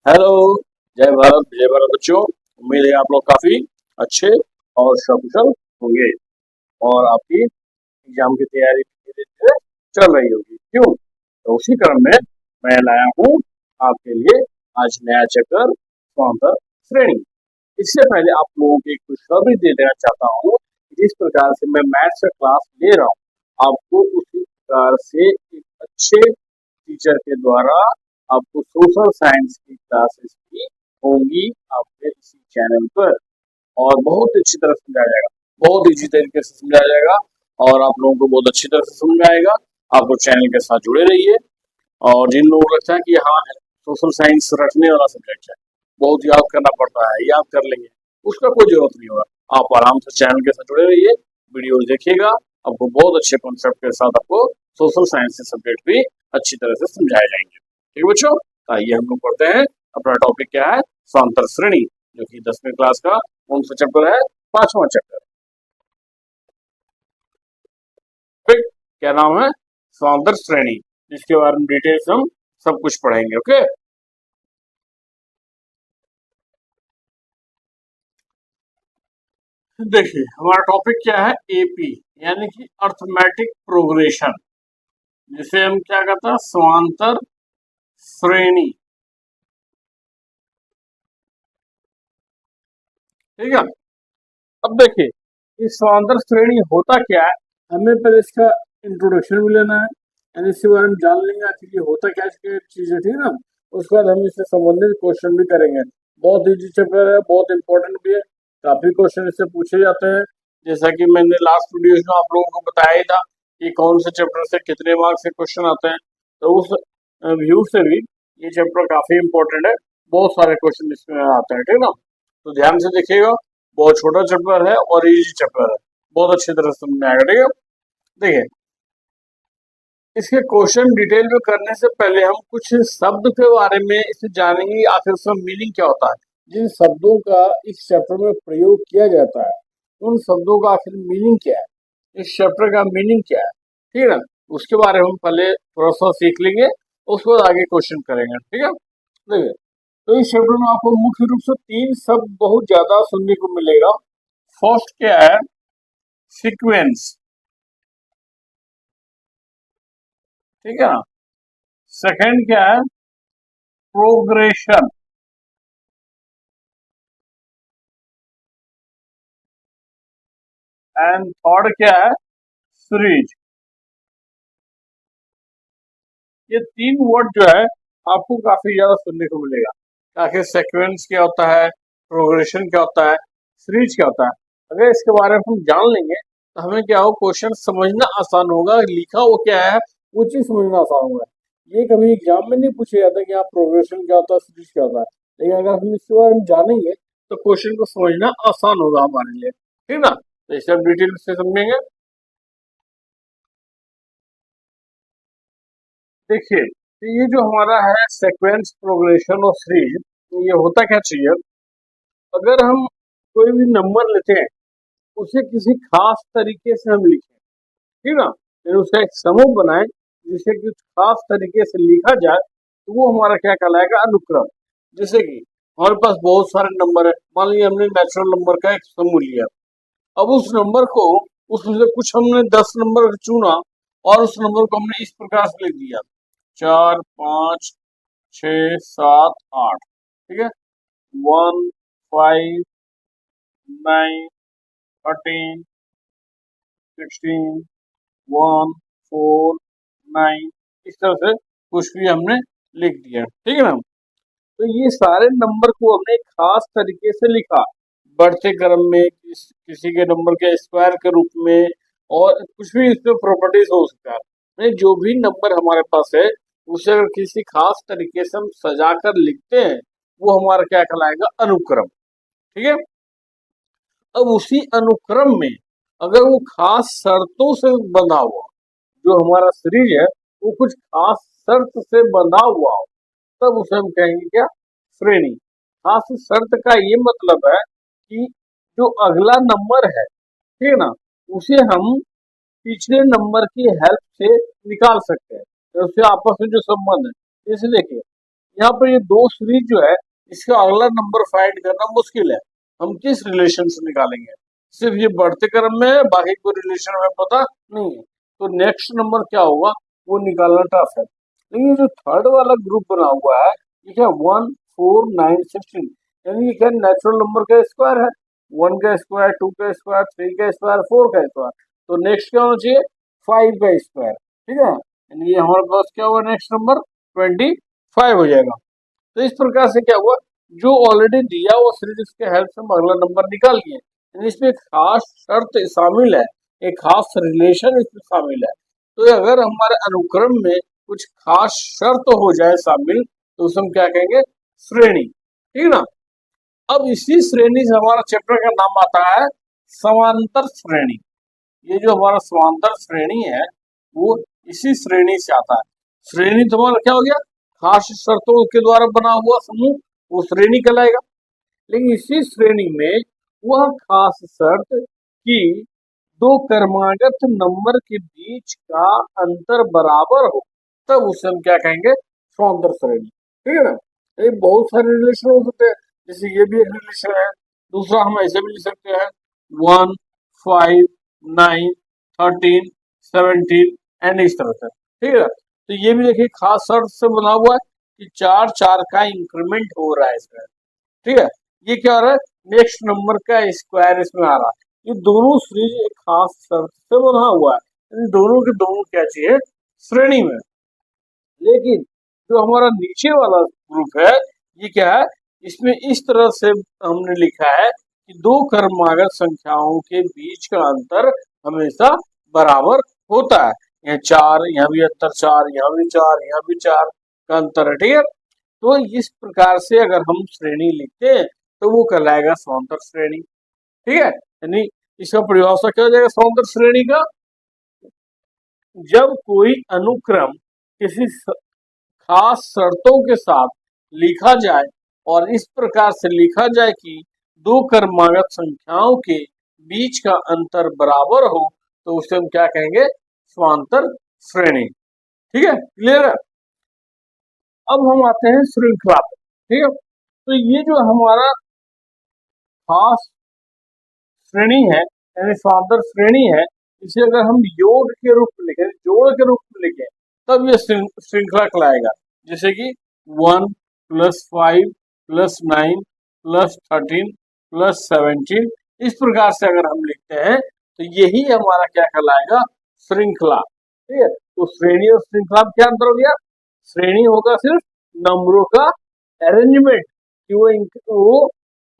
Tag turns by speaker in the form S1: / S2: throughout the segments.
S1: Hello. जय भारत बच्चों। उम्मीद है आप लोग काफी अच्छे और सकुशल होंगे और आपकी एग्जाम की तैयारी धीरे धीरे चल रही होगी। क्यों? तो उसी क्रम में मैं लाया हूँ आपके लिए आज नया चैप्टर समांतर श्रेणी। इससे पहले आप लोगों को एक खुशखबरी दे देना चाहता हूँ। जिस प्रकार से मैं मैथ्स का क्लास ले रहा हूँ, आपको उसी प्रकार से एक अच्छे टीचर के द्वारा आपको सोशल साइंस की क्लासेस भी होंगी आपके इसी चैनल पर और बहुत अच्छी तरह समझाया जाएगा, बहुत इजी तरीके से समझाया जाएगा और आप लोगों को बहुत अच्छी तरह से समझ में आएगा। आप लोग चैनल के साथ जुड़े रहिए और जिन लोगों को लगता है कि हाँ सोशल साइंस रटने वाला सब्जेक्ट है, बहुत याद करना पड़ता है, याद कर लेंगे, उसका कोई जरूरत नहीं होगा। आप आराम से चैनल के साथ जुड़े रहिए, वीडियो देखिएगा, आपको बहुत अच्छे कॉन्सेप्ट के साथ आपको सोशल साइंस के सब्जेक्ट भी अच्छी तरह से समझाए जाएंगे। ठीक है बच्चों, आइए हम लोग पढ़ते हैं। अपना टॉपिक क्या है? समांतर श्रेणी, जो कि 10वीं क्लास का कौन सा चैप्टर है? 5वां चैप्टर। ठीक, क्या नाम है? समांतर श्रेणी, जिसके बारे में डिटेल्स हम सब कुछ पढ़ेंगे। ओके, देखिए हमारा टॉपिक क्या है? एपी यानी कि अर्थमेटिक प्रोग्रेशन, जिसे हम क्या कहते हैं? समांतर श्रेणी। ठीक है, अब देखिए इस समांतर श्रेणी होता क्या है, हमें पहले इसका इंट्रोडक्शन भी लेना है, यानी इसके बारे में जान लेंगे आखिर ये होता क्या चीज है। ठीक है ना, उसके बाद हम इससे संबंधित क्वेश्चन भी करेंगे। बहुत इजी चैप्टर है, बहुत इंपॉर्टेंट भी है, काफी क्वेश्चन इससे पूछे जाते हैं। जैसा कि मैंने लास्ट वीडियो में आप लोगों को बताया ही था कि कौन से चैप्टर से कितने मार्क्स से क्वेश्चन आते हैं, तो उस व्यू से भी ये चैप्टर काफी इंपॉर्टेंट है, बहुत सारे क्वेश्चन इसमें आते हैं। ठीक है ना, तो ध्यान से देखिएगा, बहुत छोटा चैप्टर है और इजी चैप्टर है, बहुत अच्छी तरह से समझ में आएगा। ठीक है, देखिए इसके क्वेश्चन डिटेल में करने से पहले हम कुछ शब्द के बारे में इसे जानेंगे, आखिर उसका मीनिंग क्या होता है, जिन शब्दों का इस चैप्टर में प्रयोग किया जाता है उन शब्दों का आखिर मीनिंग क्या है, इस चैप्टर का मीनिंग क्या है। ठीक है ना, उसके बारे में हम पहले थोड़ा सा सीख लेंगे, उसके बाद आगे क्वेश्चन करेंगे। ठीक है, देखिए तो इस चैप्टर में आपको मुख्य रूप से 3 शब्द बहुत ज्यादा सुनने को मिलेगा। फर्स्ट क्या है? सीक्वेंस। ठीक है ना, सेकंड क्या है? प्रोग्रेशन। एंड थर्ड क्या है? सीरीज। ये 3 वर्ड जो है आपको काफी ज्यादा सुनने को मिलेगा। आखिर सीक्वेंस क्या होता है, प्रोग्रेशन क्या होता है, सीरीज क्या होता है। अगर इसके बारे में हम जान लेंगे तो हमें क्या हो, क्वेश्चन समझना आसान होगा, लिखा वो क्या है वो चीज समझना आसान होगा। ये कभी एग्जाम में नहीं पूछा जाता कि आप प्रोग्रेशन क्या होता है, सीरीज क्या होता है, लेकिन अगर हम इसके बारे में जानेंगे तो क्वेश्चन को समझना आसान होगा हमारे लिए। ठीक ना, तो इसे हम डिटेल से समझेंगे। देखिए तो ये जो हमारा है सीक्वेंस, प्रोग्रेशन और सीरीज, ये होता क्या चाहिए? अगर हम कोई भी नंबर लेते हैं उसे किसी खास तरीके से हम लिखें, ठीक ना, फिर उसका एक समूह बनाए जिसे कुछ खास तरीके से लिखा जाए, तो वो हमारा क्या कहलाएगा? अनुक्रम। जैसे कि हमारे पास बहुत सारे नंबर है, मान लीजिए हमने नेचुरल नंबर का एक समूह लिया, अब उस नंबर को, उसमें से कुछ हमने 10 नंबर चुना और उस नंबर को हमने इस प्रकार से लिख दिया, 4 5 6 7 8। ठीक है, 1 5 9 13 16 1 4 9, इस तरह से कुछ भी हमने लिख दिया। ठीक है ना, तो ये सारे नंबर को हमने एक खास तरीके से लिखा, बढ़ते क्रम में, किसी के नंबर के स्क्वायर के रूप में, और कुछ भी इसमें प्रॉपर्टीज हो सकता है। यानी जो भी नंबर हमारे पास है उसे अगर किसी खास तरीके से हम सजा कर लिखते हैं, वो हमारा क्या कहलाएगा? अनुक्रम। ठीक है, अब उसी अनुक्रम में अगर वो खास शर्तों से बंधा हुआ, जो हमारा सीरीज है वो कुछ खास शर्त से बंधा हुआ हो, तब उसे हम कहेंगे क्या? श्रेणी। खास शर्त का ये मतलब है कि जो अगला नंबर है, ठीक है ना, उसे हम पिछले नंबर की हेल्प से निकाल सकते हैं, तो उससे आपस में जो संबंध है। जैसे देखिए यहाँ पर ये दो सीरीज जो है इसका अगला नंबर फाइंड करना मुश्किल है। हम किस रिलेशन से निकालेंगे? सिर्फ ये बढ़ते क्रम में है, बाकी कोई रिलेशन हमें पता नहीं है, तो नेक्स्ट नंबर क्या होगा वो निकालना टफ है। लेकिन जो थर्ड वाला ग्रुप बना हुआ है ये क्या 1 4 9 16, यानी ये क्या नेचुरल नंबर का स्क्वायर है। 1 का स्क्वायर, 2 का स्क्वायर, 3 का स्क्वायर, 4 का स्क्वायर, तो नेक्स्ट क्या होना चाहिए 5 का स्क्वायर। ठीक है, यानी ये हमारे पास क्या हुआ नेक्स्ट नंबर 25 हो जाएगा। तो इस प्रकार से क्या हुआ, जो ऑलरेडी दिया वो सीरीज के हेल्प से हम अगला नंबर निकाल लिए। यानी इसमें एक खास शर्त शामिल है, एक खास रिलेशन इसमें शामिल है। तो अगर हमारे अनुक्रम में कुछ खास शर्त हो जाए शामिल तो उसे हम क्या कहेंगे श्रेणी। ठीक ना। अब इसी श्रेणी से हमारा चैप्टर का नाम आता है समांतर श्रेणी। ये जो हमारा समांतर श्रेणी है वो इसी श्रेणी से आता है। श्रेणी तो हमारा क्या हो गया, खास शर्तों के द्वारा बना हुआ समूह, वो श्रेणी कहलाएगा। लेकिन इसी श्रेणी में वह खास शर्त कि दो क्रमागत नंबर के बीच का अंतर बराबर हो, तब उसे हम क्या कहेंगे समांतर श्रेणी। ठीक है ना। ये बहुत सारे रिलेशन हो सकते हैं, जैसे ये भी एक रिलेशन है। दूसरा हम ऐसे भी लिख सकते हैं 1 5 9 13 17 एंड इस तरह से। ठीक है, तो ये भी देखिए खास शर्त से बना हुआ है कि 4 4 का इंक्रीमेंट हो रहा है इसमें। ठीक है, ये क्या हो रहा है नेक्स्ट नंबर का स्क्वायर इसमें आ रहा है। ये दोनों सीरीज एक खास शर्त से बना हुआ है, इन दोनों के दोनों क्या चाहिए श्रेणी में। लेकिन जो हमारा नीचे वाला ग्रुप है ये क्या है, इसमें इस तरह से हमने लिखा है कि दो क्रमागत संख्याओं के बीच का अंतर हमेशा बराबर होता है। यहाँ 4, यहाँ भी अंतर 4, यहाँ भी 4, यहाँ भी 4 का अंतर है। ठीक है, तो इस प्रकार से अगर हम श्रेणी लिखते हैं तो वो कहलाएगा समांतर श्रेणी। ठीक है, यानी इसका परिभाषा क्या हो जाएगा समांतर श्रेणी का, जब कोई अनुक्रम किसी खास शर्तों के साथ लिखा जाए और इस प्रकार से लिखा जाए कि दो क्रमागत संख्याओं के बीच का अंतर बराबर हो, तो उसे हम क्या कहेंगे समांतर श्रेणी। ठीक है, क्लियर है। अब हम आते हैं श्रृंखला पे। ठीक है, तो ये जो हमारा खास श्रेणी है यानी समांतर श्रेणी है, इसे अगर हम योग के रूप में लिखें, जोड़ के रूप में लिखें, तब ये श्रृंखला कहलाएगा। जैसे कि 1 + 5 + 9 + 13 + 17, इस प्रकार से अगर हम लिखते हैं तो यही हमारा क्या कहलाएगा श्रृंखला। ठीक है, तो श्रेणी और श्रृंखला में क्या अंतर हो गया, श्रेणी होगा सिर्फ नंबरों का अरेंजमेंट कि वो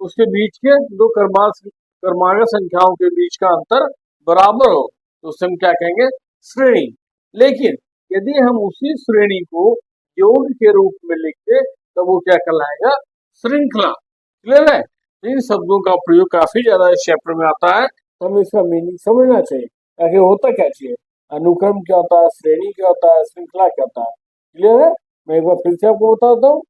S1: उसके बीच के दो क्रमागत संख्याओं के बीच का अंतर बराबर हो, तो उसे हम क्या कहेंगे श्रेणी। लेकिन यदि हम उसी श्रेणी को योग के रूप में लिखते तो वो क्या कहलाएगा श्रृंखला। क्लियर है। इन शब्दों का प्रयोग काफी ज्यादा इस चैप्टर में आता है, तो हमें इसका मीनिंग समझना चाहिए आखिर होता क्या चाहिए, अनुक्रम क्या होता है, श्रेणी क्या होता है, श्रृंखला क्या होता है। क्लियर है। मैं एक बार फिर से आपको बताता हूँ।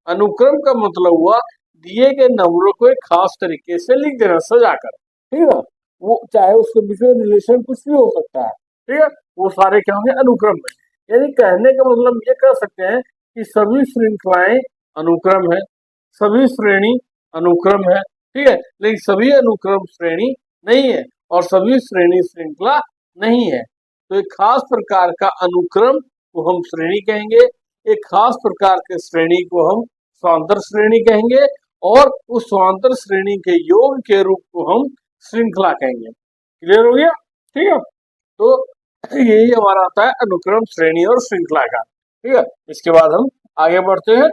S1: अनुक्रम का मतलब हुआ दिए गए नंबरों को एक खास तरीके से लिख देना सजाकर। ठीक है ना, वो चाहे उसके बीच में रिलेशन कुछ भी हो सकता है। ठीक है, वो सारे क्या होंगे अनुक्रम में। यानी कहने का मतलब ये कह सकते हैं कि सभी श्रृंखलाएं अनुक्रम है, सभी श्रेणी अनुक्रम है। ठीक है, लेकिन सभी अनुक्रम श्रेणी नहीं है और सभी श्रेणी श्रृंखला नहीं है। तो एक खास प्रकार का अनुक्रम को हम श्रेणी कहेंगे, एक खास प्रकार के श्रेणी को हम समांतर श्रेणी कहेंगे और उस समांतर श्रेणी के योग के रूप को हम श्रृंखला कहेंगे। क्लियर हो गया। ठीक है, तो यही हमारा आता है अनुक्रम, श्रेणी और श्रृंखला का। ठीक है, इसके बाद हम आगे बढ़ते हैं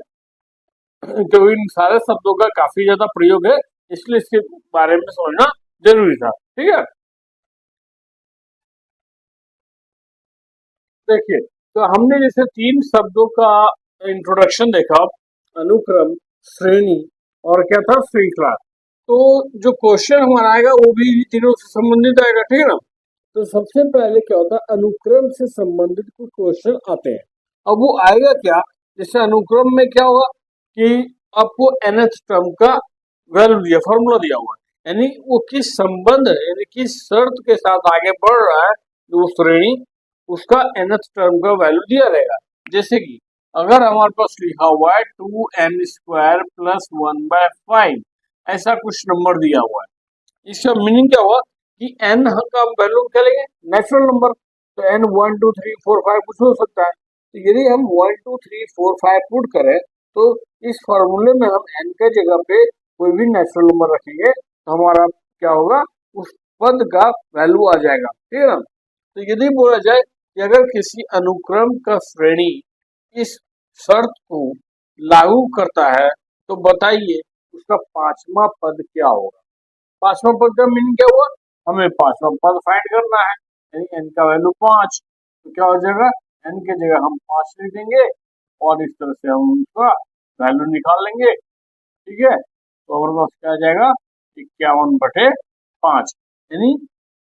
S1: क्योंकि इन सारे शब्दों का काफी ज्यादा प्रयोग है, इसलिए इसके बारे में समझना जरूरी था। ठीक है, देखिए तो हमने जैसे 3 शब्दों का इंट्रोडक्शन देखा, अनुक्रम, श्रेणी और क्या था श्रृंखला। तो जो क्वेश्चन हमारा आएगा वो भी तीनों से संबंधित आएगा। ठीक है ना। तो सबसे पहले क्या होता है अनुक्रम से संबंधित कुछ क्वेश्चन आते हैं। अब वो आएगा क्या, जैसे अनुक्रम में क्या होगा कि आपको nth टर्म का वैल्यू दिया, फॉर्मूला दिया हुआ है, यानी वो किस संबंध यानी किस शर्त के साथ आगे बढ़ रहा है जो श्रेणी, उसका nth टर्म का वैल्यू दिया रहेगा। जैसे कि अगर हमारे पास लिखा हुआ है 2n² प्लस 1/5, ऐसा कुछ नंबर दिया हुआ है, इसका मीनिंग क्या हुआ कि n का वैल्यू क्या लेंगे, नेचुरल नंबर। तो n 1 2 3 4 5 कुछ हो सकता है। तो यदि हम 1 2 3 4 5 पुट करें तो इस फॉर्मूले में हम n के जगह पे कोई भी नेचुरल नंबर रखेंगे तो हमारा क्या होगा, उस पद का वैल्यू आ जाएगा, ठीक है ना। तो यदि बोला जाए कि अगर किसी अनुक्रम का श्रेणी इस शर्त को लागू करता है तो बताइए उसका पांचवा पद क्या होगा। पांचवा पद का मीनिंग क्या हुआ, हमें पांचवा पद फाइंड करना है, यानी n का वैल्यू 5। तो क्या हो जाएगा, n के जगह हम 5 लिख देंगे और इस तरह से हम उसका वैल्यू निकाल लेंगे, ठीक है। तो हमारे पास क्या आ जाएगा, 51/5। यानी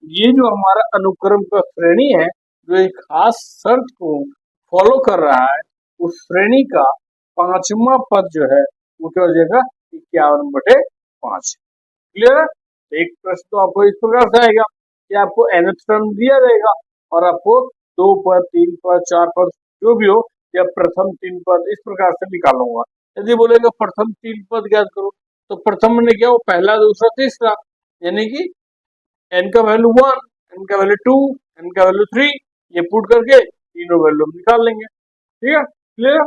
S1: ये जो हमारा अनुक्रम का श्रेणी है जो एक खास शर्त को फॉलो कर रहा है, उस श्रेणी का पांचवा पद जो है वो क्या हो जाएगा, 51/5। क्लियर है। तो एक प्रश्न तो आपको इस प्रकार से आएगा कि आपको nth टर्म दिया जाएगा और आपको 2 पद 3 पद 4 पद जो भी हो या प्रथम 3 पद इस प्रकार से निकालूंगा। यदि बोलेगा प्रथम 3 पद ज्ञात करो तो प्रथम में क्या हो, पहला दूसरा तीसरा, यानी कि n का वैल्यू 1, n का वैल्यू 2, n का वैल्यू 3, ये पुट करके तीनों वैल्यू निकाल लेंगे, ठीक है। क्लियर।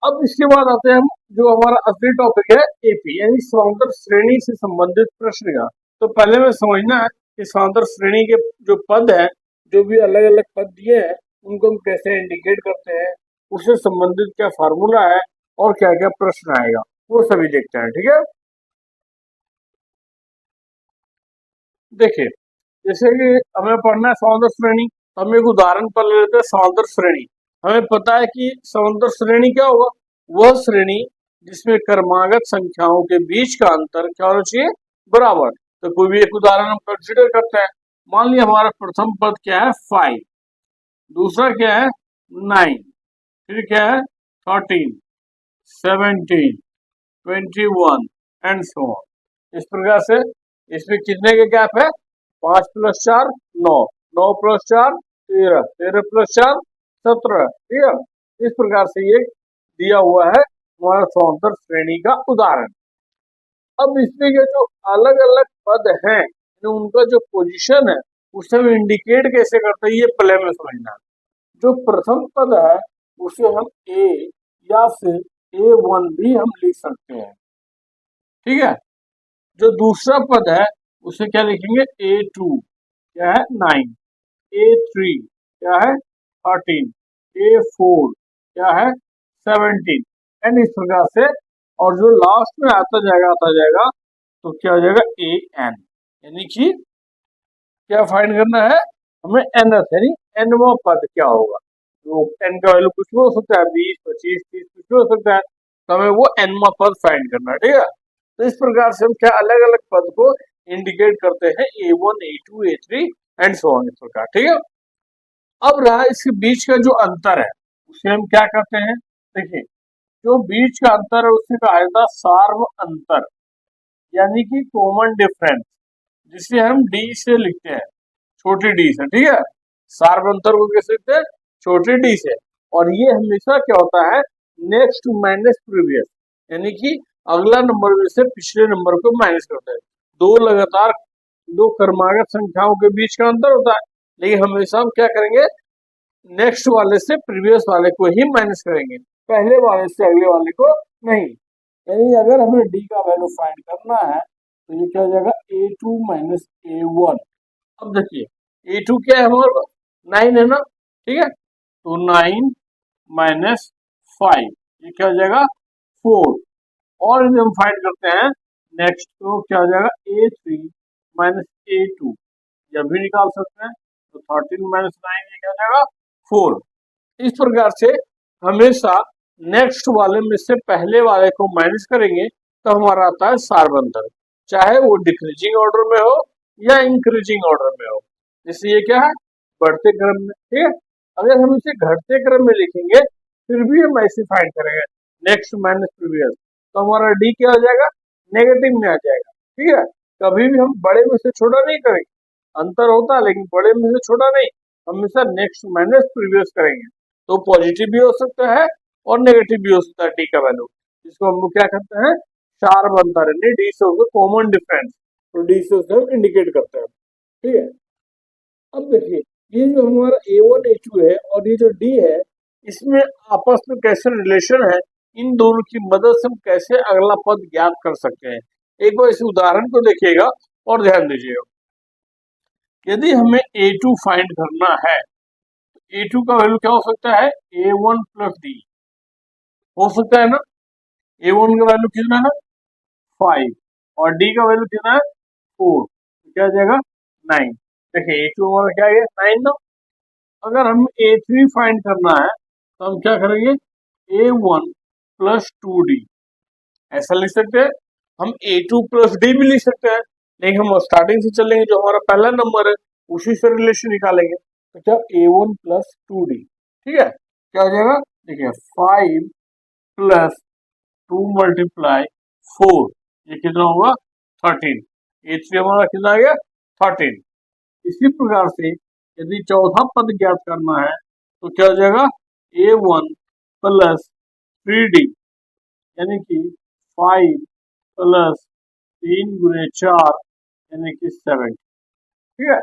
S1: अब इसके बाद आते हैं हम जो हमारा असली टॉपिक है एपी, यानी समांतर श्रेणी से संबंधित प्रश्न का। तो पहले में समझना है कि समांतर श्रेणी के जो पद हैं, जो भी अलग अलग पद दिए हैं, उनको हम कैसे इंडिकेट करते हैं, उससे संबंधित क्या फार्मूला है और क्या क्या प्रश्न आएगा, वो सभी देखते हैं, ठीक है। देखिए, जैसे कि हमें पढ़ना है समांतर श्रेणी, तो हम एक उदाहरण पर ले लेते हैं समांतर श्रेणी। हमें पता है कि समांतर श्रेणी क्या होगा, वह श्रेणी जिसमें क्रमागत संख्याओं के बीच का अंतर क्या होना चाहिए, बराबर। तो कोई भी एक उदाहरण हम कंसिडर करते हैं। मान लिया हमारा प्रथम पद क्या है 5, दूसरा क्या है 9, फिर क्या है 13, 17, 21 एंड सो ऑन। इस प्रकार से इसमें कितने के गैप है, 5 + 4 9, 9 + 4 13, 13 + 4 17, ठीक है। इस प्रकार से ये दिया हुआ है हमारा समांतर श्रेणी का उदाहरण। अब इसमें ये जो अलग अलग पद हैं, उनका जो पोजीशन है उसे हम इंडिकेट कैसे करते हैं, ये पहले में समझना है। जो प्रथम पद है उसे हम ए या फिर A1 भी हम लिख सकते हैं, ठीक है। जो दूसरा पद है उसे क्या लिखेंगे, A2 क्या है 9, A3 क्या है 13, A4 क्या है 17 एंड इस प्रकार से। और जो लास्ट में आता जाएगा तो क्या हो जाएगा AN, यानी कि क्या फाइंड करना है हमें, nth यानी nवां पद क्या होगा। तो n का वैल्यू कुछ भी हो सकता है, 20 25 30 कुछ भी हो सकता है, तो हमें वो nवां पद फाइंड करना है, ठीक है। तो इस प्रकार से हम क्या अलग अलग पद को इंडिकेट करते हैं, A1 A2 A3 and so on, इस प्रकार, ठीक है। अब रहा इसके बीच का जो अंतर है उसे हम क्या करते हैं, देखिए जो बीच का अंतर है उसे कहा जाता है सार्व अंतर, यानी कि कॉमन डिफरेंस, जिसे हम डी से लिखते हैं, छोटी डी से, ठीक है। सार्व अंतर को कैसे लिखते हैं, छोटी डी से। और ये हमेशा क्या होता है, नेक्स्ट माइनस प्रीवियस, यानी कि अगला नंबर में से पिछले नंबर को माइनस करते हैं। दो लगातार दो क्रमागत संख्याओं के बीच का अंतर होता है, लेकिन हमेशा हम क्या करेंगे, नेक्स्ट वाले से प्रीवियस वाले को ही माइनस करेंगे, पहले वाले से अगले वाले को नहीं। यानी अगर हमें डी का वैल्यू फाइंड करना है तो ये क्या हो जाएगा, A2 - A1। अब देखिए A2 क्या है हमारे पास 9 है ना, ठीक है। तो 9 - 5 ये क्या हो जाएगा 4। और यदि हम फाइंड करते हैं नेक्स्ट तो क्या हो जाएगा A3 - A2, यह भी निकाल सकते हैं। तो 13 - 9 ये क्या हो जाएगा 4। इस प्रकार से हमेशा नेक्स्ट वाले में से पहले वाले को माइनस करेंगे तो हमारा आता है सार्व अंतर, चाहे वो डिक्रीजिंग ऑर्डर में हो या इंक्रीजिंग ऑर्डर में हो। जैसे ये क्या है, बढ़ते क्रम में, ठीक है। अगर हम इसे घटते क्रम में लिखेंगे फिर भी हम ऐसे फाइंड करेंगे, नेक्स्ट माइनस प्रीवियस, तो हमारा डी क्या हो जाएगा, नेगेटिव में आ जाएगा, ठीक है। कभी भी हम बड़े में से छोटा नहीं करेंगे, अंतर होता है लेकिन बड़े में से छोटा नहीं, हमेशा नेक्स्ट माइनस प्रीवियस करेंगे। तो पॉजिटिव भी हो सकता है और नेगेटिव भी हो सकता है डी का वैल्यू, जिसको हम लोग क्या करते हैं, शार्प अंतर है, डी से उसको कॉमन डिफरेंस, तो डी से उसको इंडिकेट करते हैं। ठीक है, अब देखिए ये जो हमारा A1 A2 है और ये जो D है, इसमें आपस में कैसे रिलेशन है, इन दोनों की मदद से हम कैसे अगला पद ज्ञात कर सकते हैं। एक बार इस उदाहरण को देखिएगा और ध्यान दीजिएगा। यदि हमें A2 फाइंड करना है, तो A2 का वैल्यू क्या हो सकता है, A1 प्लस D हो सकता है ना। A1 का वैल्यू कितना है, 5 और D का वैल्यू कितना है, 4, तो क्या आ जाएगा 9। देखिए A2 हमारा क्या है 9 ना। अगर हम A3 फाइंड करना है तो हम क्या करेंगे, A1 प्लस 2D ऐसा लिख सकते हैं। हम A2 प्लस D भी लिख सकते हैं, लेकिन हम स्टार्टिंग से चलेंगे, जो हमारा पहला नंबर है उसी से रिलेशन निकालेंगे। तो क्या A1 प्लस 2D, ठीक है, क्या हो जाएगा, देखिए 5 प्लस 2 मल्टीप्लाई 4, ये कितना होगा 13। A3 हमारा कितना आ गया 13। इसी प्रकार से यदि चौथा पद ज्ञात करना है तो क्या हो जाएगा, A1 प्लस 3D यानी कि 5 प्लस 3 गुने 4 यानी कि 7। ठीक है,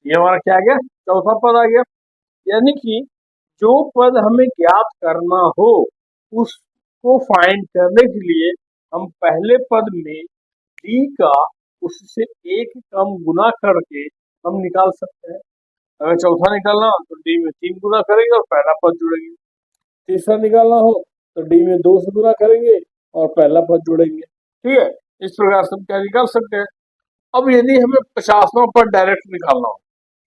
S1: ये हमारा क्या आ गया, चौथा पद आ गया। यानी कि जो पद हमें ज्ञात करना हो उसको फाइंड करने के लिए हम पहले पद में डी का उससे एक कम गुना करके हम निकाल सकते हैं। अगर चौथा निकालना हो तो डी में 3 गुना करेंगे और पहला पद जुड़ेंगे। तीसरा निकालना हो तो डी में 2 से गुना करेंगे और पहला पद जोड़ेंगे। ठीक है, इस प्रकार से हम क्या निकाल सकते हैं। अब यदि हमें 50वां पद डायरेक्ट निकालना हो,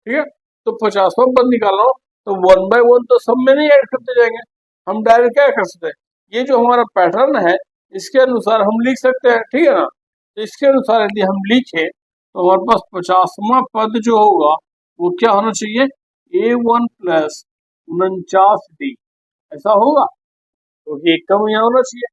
S1: ठीक है, तो 50वां पद निकालना हो तो 1 बाय 1 तो सब में नहीं ऐड करते जाएंगे, हम डायरेक्ट क्या कर सकते हैं, ये जो हमारा पैटर्न है इसके अनुसार हम लिख सकते हैं। ठीक है ना, तो इसके अनुसार यदि हम लिखें तो हमारे पास 50वां पद जो होगा वो क्या होना चाहिए, A1 प्लस 49D ऐसा होगा, क्योंकि तो एक कम यहाँ होना चाहिए,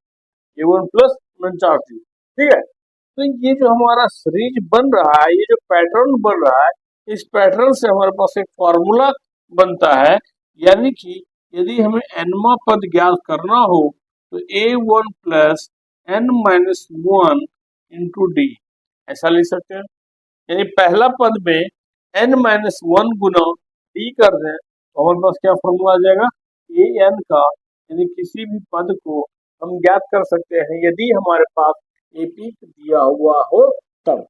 S1: A1 प्लस 49D। ठीक है, तो ये जो हमारा सीरीज बन रहा है, ये जो पैटर्न बन रहा है, इस पैटर्न से हमारे पास एक फॉर्मूला बनता है। यानी कि यदि हमें nवां पद ज्ञात करना हो तो A1 plus n minus 1 into D ऐसा लिख सकते हैं। यानी पहला पद में n माइनस 1 गुना डी कर दें तो हमारे पास क्या फॉर्मूला आ जाएगा, ए एन का, यानी किसी भी पद को हम ज्ञात कर सकते हैं यदि हमारे पास एपी दिया हुआ हो तब।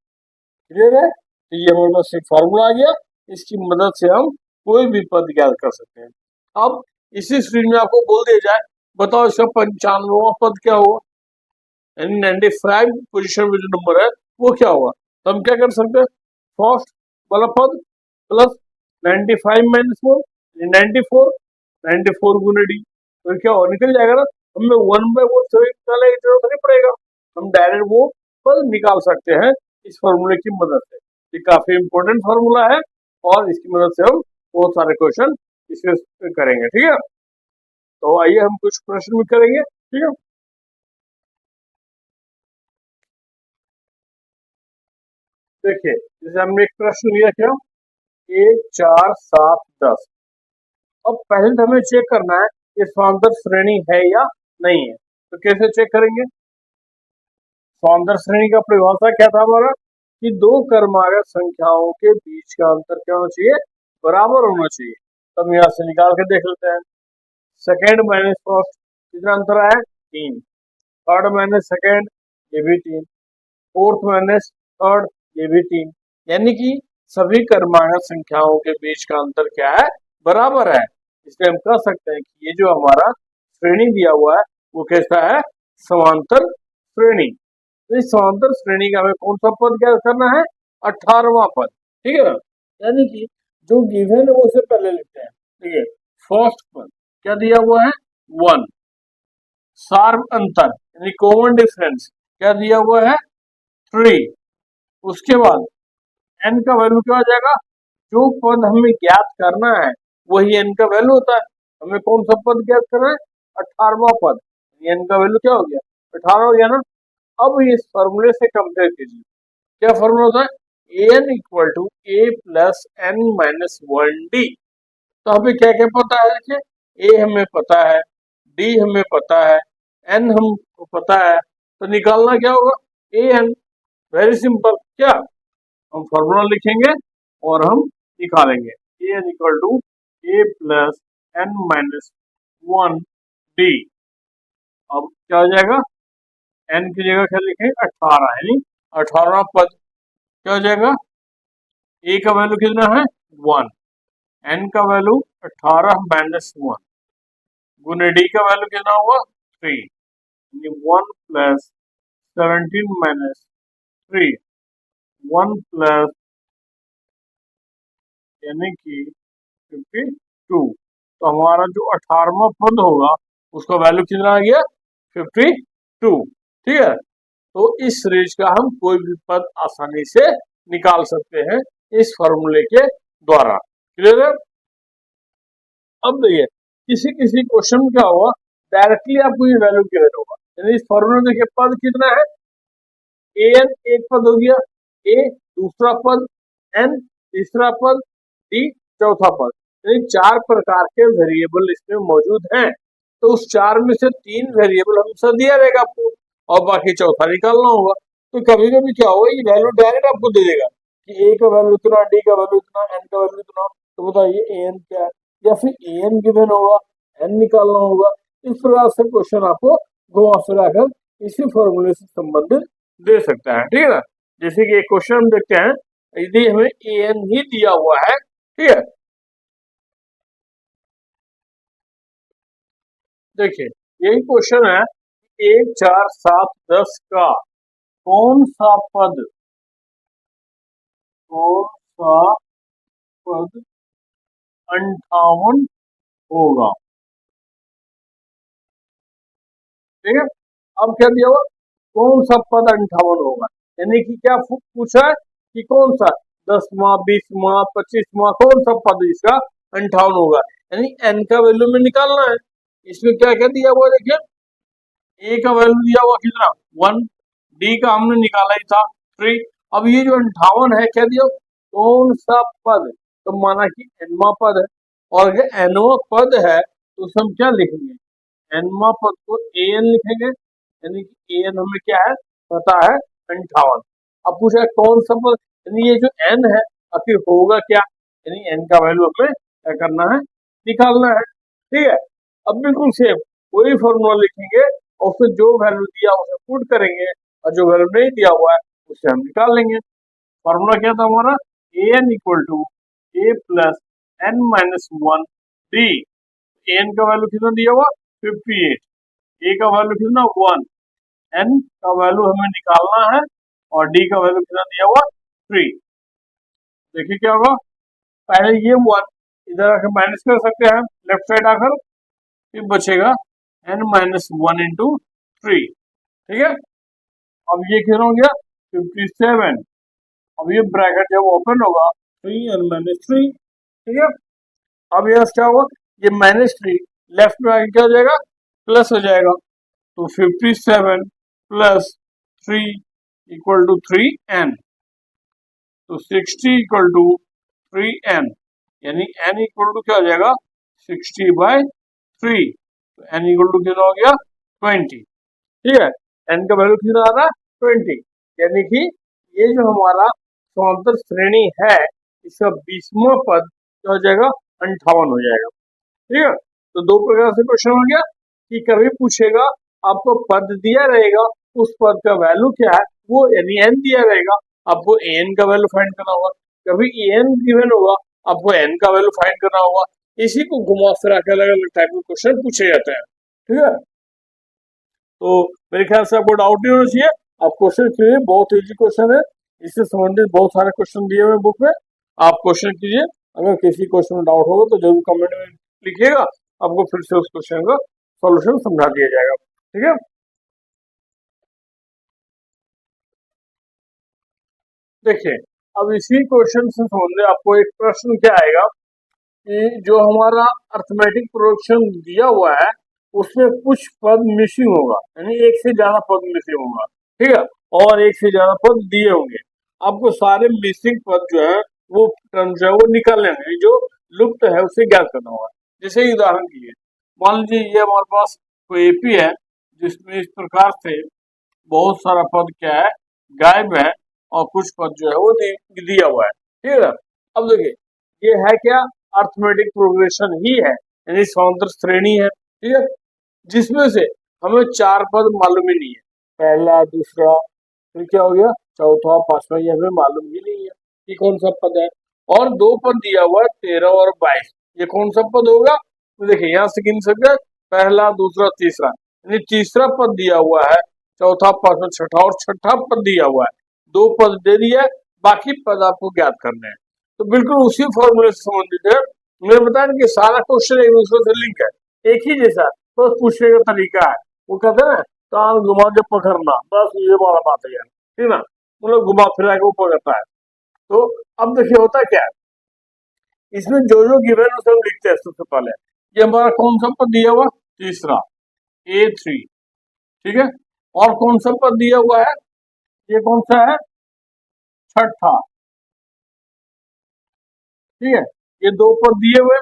S1: क्लियर है, तो ये हमारे पास एक फॉर्मूला आ गया, इसकी मदद से हम कोई भी पद ज्ञात कर सकते हैं। अब इसी स्क्रीन में आपको बोल दिया जाए, बताओ इसका 95वां पद क्या होगा, यानी 95 पोजीशन में जो नंबर है वो क्या होगा। तो हम क्या कर सकते हैं, फर्स्ट वाला पद प्लस 95 माइनस 4 94, 94 गुने डी, तो क्या होगा, निकल जाएगा ना। हमें 1 बाय 1 सभी निकालने की जरूरत नहीं पड़ेगा, हम डायरेक्ट वो पद निकाल सकते हैं इस फॉर्मूले की मदद से। ये काफी इंपॉर्टेंट फॉर्मूला है और इसकी मदद से हम बहुत सारे क्वेश्चन इसमें करेंगे। ठीक है, तो आइए हम कुछ प्रश्न भी करेंगे। ठीक है, देखिए जैसे हमने एक प्रश्न लिया क्या, 1 4 7 10। अब पहले तो हमें चेक करना है ये समांतर श्रेणी है या नहीं है। तो कैसे चेक करेंगे, समांतर श्रेणी का परिभाषा क्या था हमारा, कि दो क्रमागत संख्याओं के बीच का अंतर क्या होना चाहिए, बराबर होना चाहिए। तो हम यहाँ से निकाल के देख लेते हैं, सेकेंड माइनस फर्स्ट कितना अंतर आया 3, थर्ड माइनस सेकेंड ये भी 3, फोर्थ माइनस थर्ड ये भी 3, यानी कि सभी क्रमागत संख्याओं के बीच का अंतर क्या है, बराबर है। इसलिए हम कह सकते हैं कि ये जो हमारा श्रेणी दिया हुआ है वो कैसा है, समांतर श्रेणी। तो इस समांतर श्रेणी का हमें कौन सा पद ज्ञात करना है, 18वां पद। ठीक है ना, यानी कि जो गिवन है वो से पहले लिखते हैं। ठीक है, फर्स्ट पद क्या दिया हुआ है 1, सार्व अंतर यानी कॉमन डिफरेंस क्या दिया हुआ है 3, उसके बाद n का वैल्यू क्या हो जाएगा, जो पद हमें ज्ञात करना है वही n का वैल्यू होता है। हमें कौन सा पद ज्ञात करना है, 18वां पद, n का वैल्यू क्या हो गया 18 हो गया ना। अब इस फॉर्मूले से कंपेयर कीजिए, क्या फॉर्मूला होता है, an equal to a plus n minus 1d। तो हमें क्या क्या पता है, देखिए ए हमें पता है, डी हमें पता है, एन हमको पता है, तो निकालना क्या होगा, ए एन। वेरी सिंपल, क्या हम फॉर्मूला लिखेंगे और हम निकालेंगे a n equal to a plus n minus 1 d. अब क्या हो जाएगा, एन की जगह क्या लिखेंगे 18, यानी 18वां पद क्या हो जाएगा, ए का वैल्यू कितना है 1, एन का वैल्यू 18 माइनस 1 गुने डी का वैल्यू कितना होगा 3, यानी 1 प्लस 17 माइनस 3, 1 प्लस यानी कि 52। तो हमारा जो 18वां पद होगा उसका वैल्यू कितना आ गया 52। ठीक है, तो इस सीरीज का हम कोई भी पद आसानी से निकाल सकते हैं इस फॉर्मूले के द्वारा। क्लियर है। अब देखिए किसी किसी क्वेश्चन में क्या होगा, डायरेक्टली आपको ये वैल्यू गिवन होगा, यानी इस फॉर्मूले में देखिए पद कितना है, ए एन एक पद हो गया, ए दूसरा पद, एन तीसरा पद, डी चौथा पद, यानी 4 प्रकार के वेरिएबल इसमें मौजूद हैं। तो उस 4 में से 3 वेरिएबल हमसे दिया रहेगा आपको और बाकी चौथा निकालना होगा। तो कभी कभी क्या होगा, ये वैल्यू डायरेक्ट आपको दे देगा कि ए का वैल्यू इतना, डी का वैल्यू इतना, एन का वैल्यू इतना। तो बताइए ए एन क्या है, या फिर ए एन गिवन होगा, एन निकालना होगा। इस प्रकार से क्वेश्चन आपको घुमा फिरा कर इसी फॉर्मूले से संबंधित दे सकता है। ठीक है ना, जैसे कि एक क्वेश्चन हम देखते हैं, यदि हमें ए एन ही दिया हुआ है, ठीक है, देखिए यही क्वेश्चन है, 1 4 7 10 का कौन सा पद 58 होगा। ठीक है, अब क्या दिया हुआ, कौन सा पद 58 होगा, यानी कि क्या पूछा है कि कौन सा 10वां 20वां 25वां कौन सा पद इसका 58 होगा, यानी एन का वैल्यू में निकालना है। इसमें क्या क्या दिया हुआ, देखिए ए का वैल्यू दिया हुआ कितना 1, डी का हमने निकाला ही था 3। अब ये जो 58 है क्या दिया, कौन सा पद, तो माना कि एनवा पद है, और अगर एनवा पद है तो उसमें हम क्या लिखेंगे, एनवा पद को ए एन लिखेंगे, यानी कि ए एन हमें क्या है पता है 58। अब पूछा है कौन सा पद, यानी ये जो एन है आखिर होगा क्या, यानी एन का वैल्यू हमें क्या करना है, निकालना है। ठीक है, अब बिल्कुल सेम वही फॉर्मूला लिखेंगे और उसमें जो वैल्यू दिया उसे पुट करेंगे और जो वैल्यू नहीं दिया हुआ है उसे हम निकाल लेंगे। फॉर्मूला क्या था हमारा, a n equal to a plus n minus 1 d. N का वैल्यू कितना दिया हुआ 58, ए का वैल्यू कितना 1, एन का वैल्यू हमें निकालना है और डी का वैल्यू कितना दिया हुआ 3। देखिए क्या होगा, पहले ये 1 इधर आकर माइनस कर सकते हैं लेफ्ट साइड आकर, फिर बचेगा एन माइनस 1 इंटू 3। ठीक है, अब ये कितना हो गया 57। अब ये ब्रैकेट जब ओपन होगा 3 एन माइनस 3। ठीक है, अब यहाँ क्या होगा, ये -3 लेफ्ट में आगे क्या हो जाएगा प्लस हो जाएगा, तो 57 प्लस 3 इक्वल टू 3n, तो 60 इक्वल टू 3n, यानी n इक्वल टू क्या हो जाएगा 60/3, तो n इक्वल टू कितना हो गया 20। ठीक है, n का वैल्यू कितना आ रहा है 20, यानी कि ये जो हमारा समांतर श्रेणी है इसका 20वां पद क्या हो जाएगा 58 हो जाएगा। ठीक है, तो दो प्रकार से क्वेश्चन हो गया कि कभी पूछेगा आपको पद दिया रहेगा, उस पद का वैल्यू क्या है वो यानी एन दिया रहेगा, आपको एन का वैल्यू फाइंड करना होगा। कभी एन गिवन होगा, आपको एन का वैल्यू फाइंड करना होगा। इसी को घुमा फिरा के अलग अलग टाइप के क्वेश्चन पूछे जाते हैं। ठीक है, तो मेरे ख्याल से आपको डाउट नहीं होना चाहिए, आप क्वेश्चन कीजिए, बहुत इजी क्वेश्चन है, इससे संबंधित बहुत सारे क्वेश्चन दिए हुए बुक में, आप क्वेश्चन कीजिए। अगर किसी क्वेश्चन में डाउट होगा तो जरूर कमेंट में लिखिएगा, आपको फिर से उस क्वेश्चन का सॉल्यूशन समझा दिया जाएगा। ठीक है, देखिए अब इसी क्वेश्चन से संबंधित आपको एक प्रश्न क्या आएगा कि जो हमारा अर्थमेटिक प्रोडक्शन दिया हुआ है उसमें कुछ पद मिसिंग होगा, यानी एक से ज्यादा पद मिसिंग होगा। ठीक है, और एक से ज्यादा पद दिए होंगे, आपको सारे मिसिंग पद जो है वो टर्म जो है वो निकालने हैं, जो लुप्त है उसे ज्ञात करना होगा। जैसे उदाहरण के लिए मान लीजिए ये हमारे पास कोई एपी है जिसमें इस प्रकार से बहुत सारा पद क्या है, गायब है, और कुछ पद जो है वो दिया हुआ है। ठीक है ना। अब देखिए ये है क्या, अर्थमेटिक प्रोग्रेशन ही है, यानी समांतर श्रेणी है। ठीक है, जिसमें से हमें चार पद मालूम ही नहीं है, पहला दूसरा फिर क्या हो गया चौथा पांचवा, ये हमें मालूम ही नहीं है कि कौन सा पद है। और दो पद दिया हुआ है 13 और 22, ये कौन सा पद होगा, तो देखिए यहाँ से गिन सकते हैं, पहला दूसरा तीसरा, यानी तीसरा पद दिया हुआ है, चौथा पांचवा छठा और छठा पद दिया हुआ है, दो पद दे दिया है, बाकी पद आपको ज्ञात करने हैं। तो बिल्कुल उसी फॉर्मूले से संबंधित है। मैंने बताया कि सारा क्वेश्चन एक दूसरे से लिंक है, एक ही जैसा, बस पूछने का तरीका है। वो कहते हैं ना कान घुमा के पकड़ना, बस ये वाला बात है यार, ठीक ना, मतलब घुमा फिरा के वो पकड़ता है। तो अब देखिए होता क्या है, इसमें जो जो गिवन है उसे हम लिखते हैं। सबसे पहले ये हमारा कौन सा पद दिया हुआ, तीसरा A3, ठीक है, और कौन सा पद दिया हुआ है, ये कौन सा है, छठा, ठीक है, ये दो पद दिए हुए।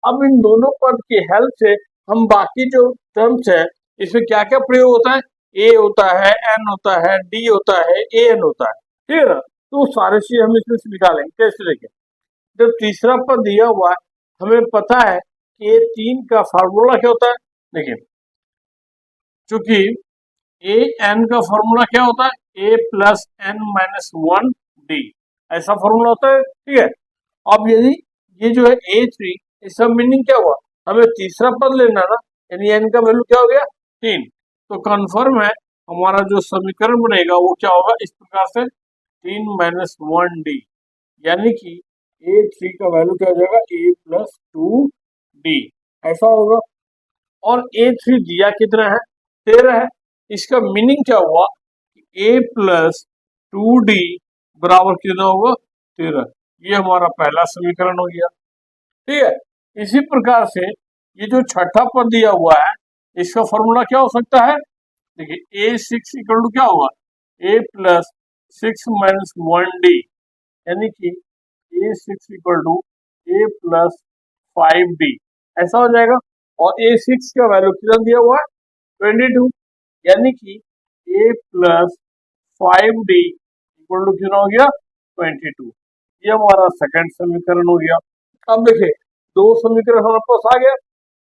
S1: अब इन दोनों पद की हेल्प से हम बाकी जो टर्म्स है इसमें क्या क्या प्रयोग होता है, ए होता है, एन होता है, डी होता है, ए एन होता है, ठीक है ना। तो सारे चीज हम इसमें से निकालेंगे। कैसे देखिए, जब तीसरा पद दिया हुआ है, हमें पता है कि ए तीन का फार्मूला क्या होता है। देखिए चूंकि ए एन का फॉर्मूला क्या होता है, a plus n minus one d, ऐसा फॉर्मूला होता है, ठीक है। अब यदि ये जो है A3, इसका मीनिंग क्या हुआ, हमें तीसरा पद लेना ना, यानी एन का वैल्यू क्या हो गया, 3। तो कन्फर्म है हमारा जो समीकरण बनेगा वो क्या होगा, इस प्रकार से 3 माइनस वन डी, यानी कि A3 का वैल्यू क्या हो जाएगा, A प्लस टू डी, ऐसा होगा। और A3 दिया कितना है, 13 है। इसका मीनिंग क्या हुआ, A प्लस टू डी बराबर कितना होगा, 13। ये हमारा पहला समीकरण हो गया, ठीक है। इसी प्रकार से ये जो छठा पद दिया हुआ है, इसका फॉर्मूला क्या हो सकता है, देखिए A6 इक्वल टू क्या होगा, A plus 6 minus one D, यानी कि A6 equal to A plus 5D, ऐसा हो जाएगा। और A6 का वैल्यू कितना दिया हुआ है, 22, यानी कि A plus 5D equal to कितना हो गया, 22। ये हमारा सेकंड समीकरण हो गया। अब देखिए दो समीकरण हमारे पास आ गया,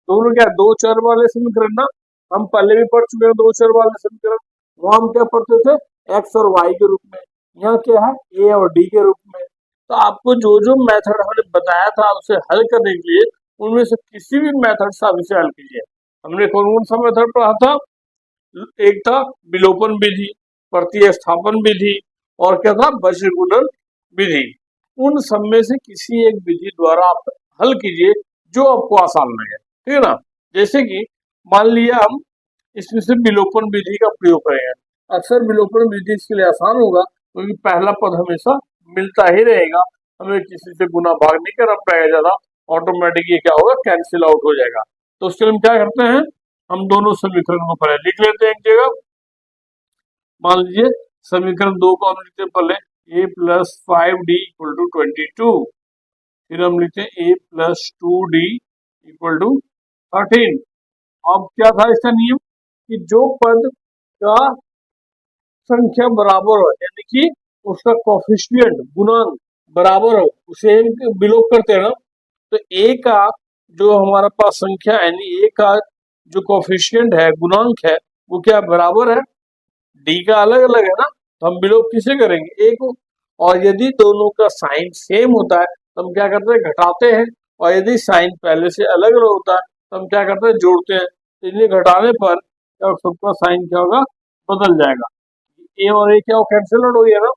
S1: दोनों क्या दो चर वाले समीकरण ना, हम पहले भी पढ़ चुके हैं दो चर वाले समीकरण। वहां हम क्या पढ़ते थे, एक्स और वाई के रूप में, यहाँ क्या है ए और डी के रूप में। तो आपको जो जो मेथड हमने बताया था उसे हल करने के लिए, उनमें से किसी भी मेथड से आप इसे हल कीजिए। हमने कौन कौन सा मेथड पढ़ा था, एक था विलोपन विधि, प्रतिस्थापन विधि, और क्या था वज्रगुणन विधि। उन सब में से किसी एक विधि द्वारा आप हल कीजिए जो आपको आसान लगे, ठीक है ना। जैसे कि मान लिया हम इसमें से विलोपन विधि का प्रयोग करेंगे, अक्सर विलोपन विधि इसके लिए आसान होगा क्योंकि पहला पद हमेशा मिलता ही रहेगा, हमें किसी से गुना भाग नहीं करना पड़ेगा ज्यादा, ऑटोमेटिक ये क्या होगा कैंसिल आउट हो जाएगा। तो उसके लिए हम क्या करते हैं, हम दोनों समीकरण को पहले लिख लेते हैं एक जगह। मान लीजिए समीकरण दो को हम लिखते हैं पहले, ए प्लस 5D इक्वल टू 22, फिर हम लिखते हैं ए प्लस 2D इक्वल टू 13। अब क्या था इसका नियम, कि जो पद का संख्या बराबर हो, यानी कि उसका कोफिशिएंट गुणांक बराबर हो, उसे हम विलोप करते हैं ना। तो ए का जो हमारा पास संख्या है, यानी ए का जो कोफिशिएंट है, गुणांक है, वो क्या बराबर है, डी का अलग अलग है ना, तो हम विलोप किसे करेंगे, ए को। और यदि दोनों का साइन सेम होता है तो हम क्या करते हैं, घटाते हैं। और यदि साइन पहले से अलग अलग होता है तो हम क्या करते हैं, जोड़ते हैं। तो इन्हें घटाने पर सबका साइन क्या होगा, बदल जाएगा। ए और ए क्या हो, कैंसिल आउट हो गया ना,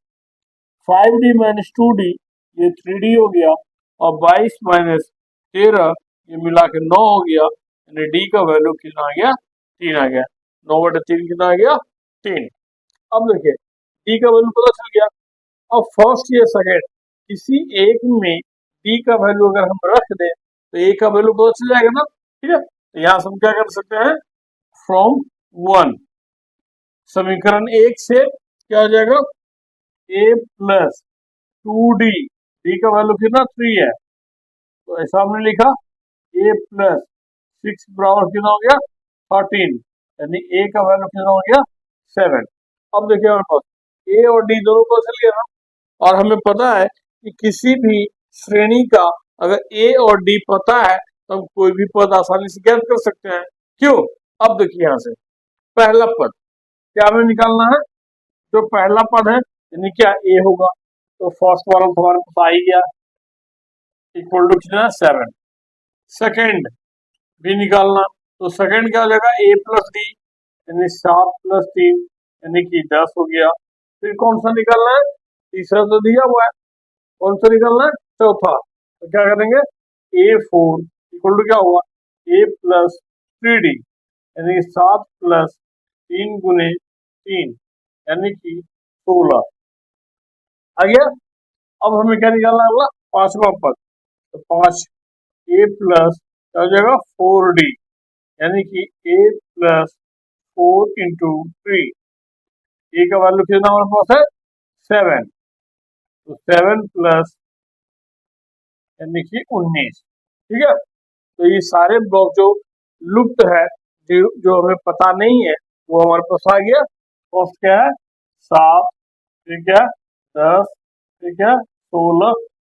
S1: 5D माइनस 2D ये 3D हो गया, और 22 माइनस 13 ये मिला के 9 हो गया, यानी डी का वैल्यू कितना आ गया, 3 आ गया। 9/3 कितना आ गया, 3। अब देखिए डी का वैल्यू पता चल गया। अब फर्स्ट या सेकेंड किसी एक में डी का वैल्यू अगर हम रख दें तो ए का वैल्यू पता चल जाएगा ना, ठीक है। तो यहाँ से हम क्या कर सकते हैं, फ्रॉम वन, समीकरण एक से क्या हो जाएगा, ए प्लस 2D, डी का वैल्यू कितना 3 है, तो ऐसा हमने लिखा ए प्लस 6 बराबर कितना हो गया 13, यानी ए का वैल्यू कितना हो गया 7। अब देखिए हमारे पास ए और डी दोनों को चल गया ना, और हमें पता है कि किसी भी श्रेणी का अगर ए और डी पता है तो हम कोई भी पद आसानी से ज्ञात कर सकते हैं। क्यों? अब देखिए यहाँ से पहला पद क्या हमें निकालना है, जो पहला पद है यानी क्या ए होगा, तो फर्स्ट वाला हमारे पास आ ही गया इक्वल टू कितना 7। सेकेंड भी निकालना, तो सेकेंड क्या हो जाएगा ए प्लस डी यानी 7 प्लस 3 यानी कि 10 हो गया। फिर कौन सा निकालना है, तीसरा तो दिया हुआ है, कौन सा निकालना है चौथा, तो क्या करेंगे A4 इक्वल टू क्या हुआ ए प्लस 3D यानी 7 प्लस 3 गुने 3 यानी कि 16 आ गया। अब हमें क्या निकालना है अगला पांचवा पद, तो 5 ए प्लस क्या हो जाएगा 4D यानी कि ए प्लस 4 इंटू 3, ए का वैल्यू कितना हमारे पास है 7, तो 7 प्लस यानी कि 19। ठीक है, तो ये सारे ब्लॉक जो लुप्त है, जो हमें पता नहीं है, वो हमारे पास आ गया। फर्स्ट क्या है 7, फिर क्या 10, फिर क्या 16,